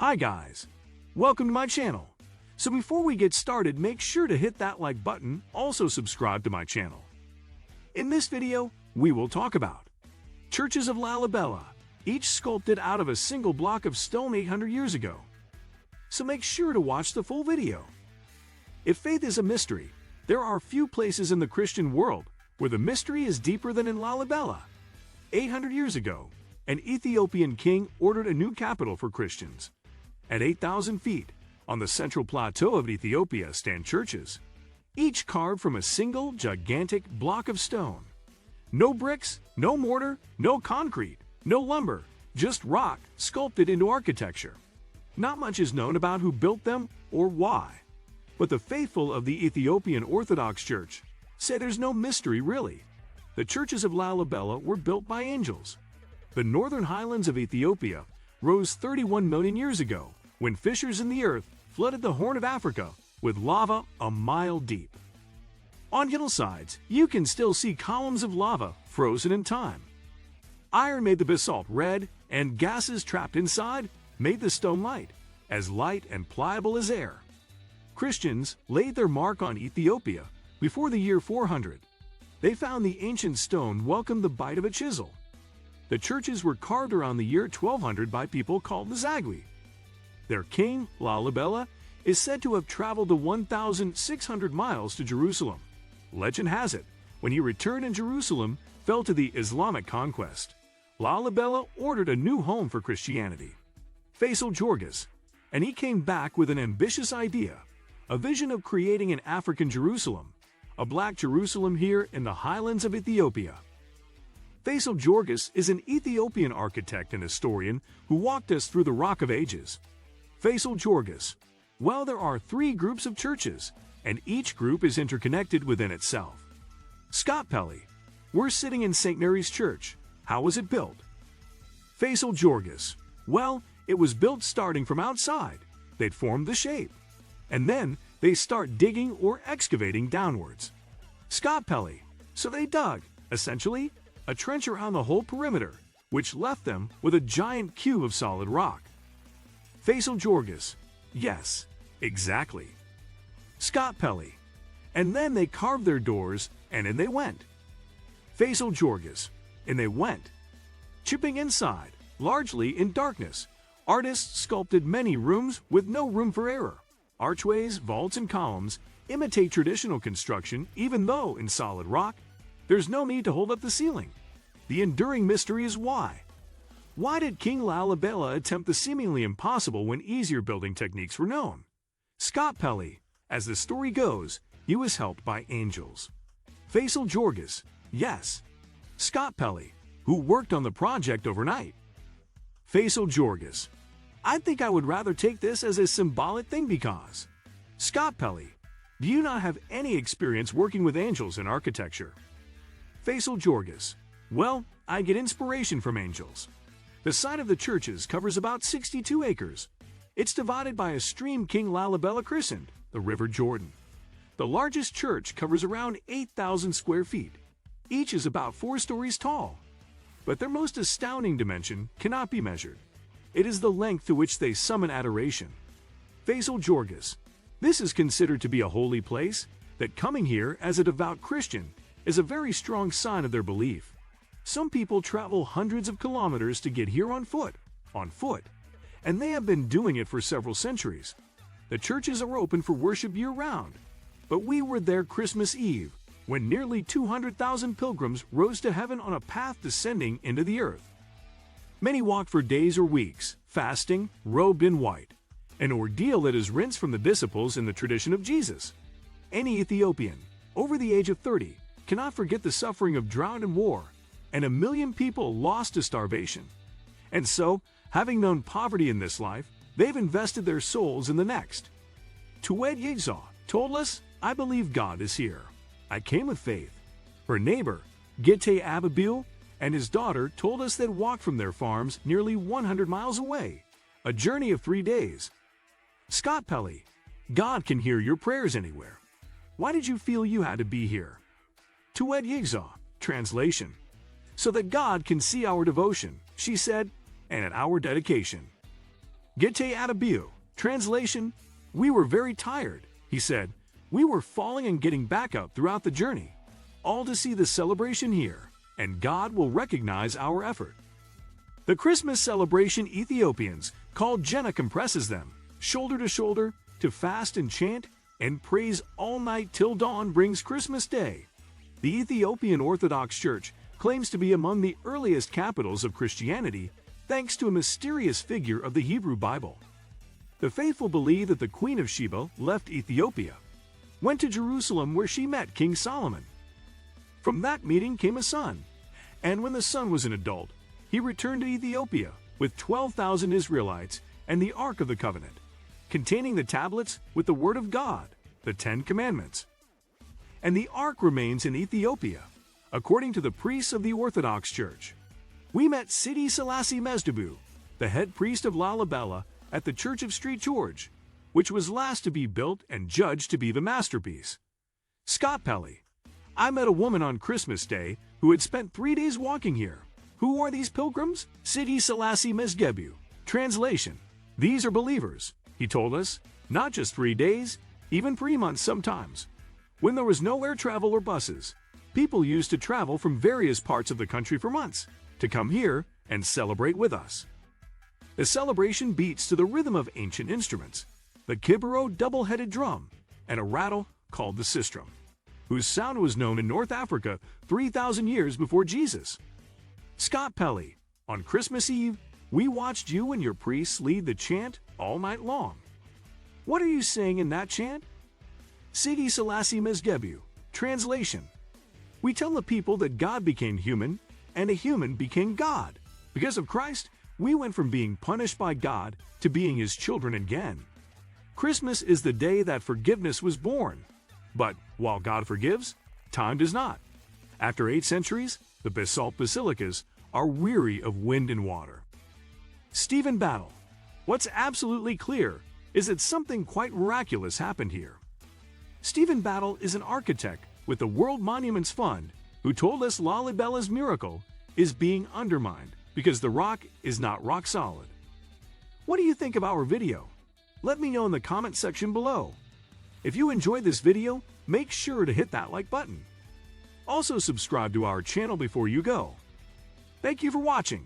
Hi guys, welcome to my channel. So before we get started, make sure to hit that like button, also subscribe to my channel. In this video, we will talk about churches of Lalibela, each sculpted out of a single block of stone 800 years ago. So make sure to watch the full video. If faith is a mystery, there are few places in the Christian world where the mystery is deeper than in Lalibela. 800 years ago, an Ethiopian king ordered a new capital for Christians. At 8,000 feet, on the central plateau of Ethiopia stand churches, each carved from a single gigantic block of stone. No bricks, no mortar, no concrete, no lumber, just rock sculpted into architecture. Not much is known about who built them or why, but the faithful of the Ethiopian Orthodox Church say there's no mystery really. The churches of Lalibela were built by angels. The northern highlands of Ethiopia rose 31 million years ago when fissures in the earth flooded the Horn of Africa with lava a mile deep. On hillsides, you can still see columns of lava frozen in time. Iron made the basalt red, and gases trapped inside made the stone light and pliable as air. Christians laid their mark on Ethiopia before the year 400. They found the ancient stone welcomed the bite of a chisel. The churches were carved around the year 1200 by people called the Zagwe. Their king, Lalibela, is said to have traveled the 1,600 miles to Jerusalem. Legend has it, when he returned in Jerusalem, fell to the Islamic conquest. Lalibela ordered a new home for Christianity, Faisal Jorgis, and he came back with an ambitious idea, a vision of creating an African Jerusalem, a black Jerusalem here in the highlands of Ethiopia. Faisal Jorgis is an Ethiopian architect and historian who walked us through the Rock of Ages. Faisal Jorgis. Well, there are 3 groups of churches, and each group is interconnected within itself. Scott Pelly. We're sitting in St. Mary's Church. How was it built? Faisal Jorgis. Well, it was built starting from outside. They'd formed the shape. And then they start digging or excavating downwards. Scott Pelly. So they dug, essentially, a trench around the whole perimeter, which left them with a giant cube of solid rock. Faisal Jorgis. Yes, exactly. Scott Pelly. And then they carved their doors, and in they went. Faisal Jorgis. And they went. Chipping inside, largely in darkness, artists sculpted many rooms with no room for error. Archways, vaults, and columns imitate traditional construction, even though in solid rock, there's no need to hold up the ceiling. The enduring mystery is why. Why did King Lalibela attempt the seemingly impossible when easier building techniques were known? Scott Pelly. As the story goes, he was helped by angels. Faisal Jorgis. Yes. Scott Pelly, who worked on the project overnight. Faisal Jorgis. I think I would rather take this as a symbolic thing because. Scott Pelly. Do you not have any experience working with angels in architecture? Faisal Jorgis. Well, I get inspiration from angels. The site of the churches covers about 62 acres. It's divided by a stream King Lalibela christened, the River Jordan. The largest church covers around 8,000 square feet. Each is about 4 stories tall. But their most astounding dimension cannot be measured. It is the length to which they summon adoration. Faisal Jorgis. This is considered to be a holy place, that coming here as a devout Christian is a very strong sign of their belief. Some people travel hundreds of kilometers to get here on foot, and they have been doing it for several centuries. The churches are open for worship year-round, but we were there Christmas Eve, when nearly 200,000 pilgrims rose to heaven on a path descending into the earth. Many walked for days or weeks, fasting, robed in white, an ordeal that is rinsed from the disciples in the tradition of Jesus. Any Ethiopian, over the age of 30, cannot forget the suffering of drought and war, and 1 million people lost to starvation. And so, having known poverty in this life, they've invested their souls in the next. Tued Yigsaw told us, I believe God is here. I came with faith. Her neighbor, Gite Ababil, and his daughter told us they'd walked from their farms nearly 100 miles away, a journey of 3 days. Scott Pelly. God can hear your prayers anywhere. Why did you feel you had to be here? Tued Yigsaw. Translation. So that God can see our devotion, she said, and our dedication. Gete Atabiu. Translation: We were very tired, he said. We were falling and getting back up throughout the journey, all to see the celebration here, and God will recognize our effort. The Christmas celebration Ethiopians called Jenna compresses them, shoulder to shoulder, to fast and chant and praise all night till dawn brings Christmas Day. The Ethiopian Orthodox Church claims to be among the earliest capitals of Christianity thanks to a mysterious figure of the Hebrew Bible. The faithful believe that the Queen of Sheba left Ethiopia, went to Jerusalem where she met King Solomon. From that meeting came a son, and when the son was an adult, he returned to Ethiopia with 12,000 Israelites and the Ark of the Covenant, containing the tablets with the Word of God, the 10 Commandments. And the Ark remains in Ethiopia, according to the priests of the Orthodox Church. We met Sidi Selassie Mesdabu, the head priest of Lalibela, at the Church of St. George, which was last to be built and judged to be the masterpiece. Scott Pelly. I met a woman on Christmas Day who had spent 3 days walking here. Who are these pilgrims? Sidi Selassie Mesdabu. Translation: These are believers, he told us, not just 3 days, even 3 months sometimes. When there was no air travel or buses, people used to travel from various parts of the country for months to come here and celebrate with us. The celebration beats to the rhythm of ancient instruments, the kibero double-headed drum, and a rattle called the sistrum, whose sound was known in North Africa 3,000 years before Jesus. Scott Pelly. On Christmas Eve, we watched you and your priests lead the chant all night long. What are you saying in that chant? Sidi Selassie Mesdabu. Translation: We tell the people that God became human and a human became God. Because of Christ, we went from being punished by God to being His children again. Christmas is the day that forgiveness was born. But while God forgives, time does not. After 8 centuries, the basalt basilicas are weary of wind and water. Stephen Battle. What's absolutely clear is that something quite miraculous happened here. Stephen Battle is an architect with the World Monuments Fund who told us Lalibela's miracle is being undermined because the rock is not rock solid. What do you think of our video? Let me know in the comment section below. If you enjoyed this video, make sure to hit that like button. Also subscribe to our channel before you go. Thank you for watching.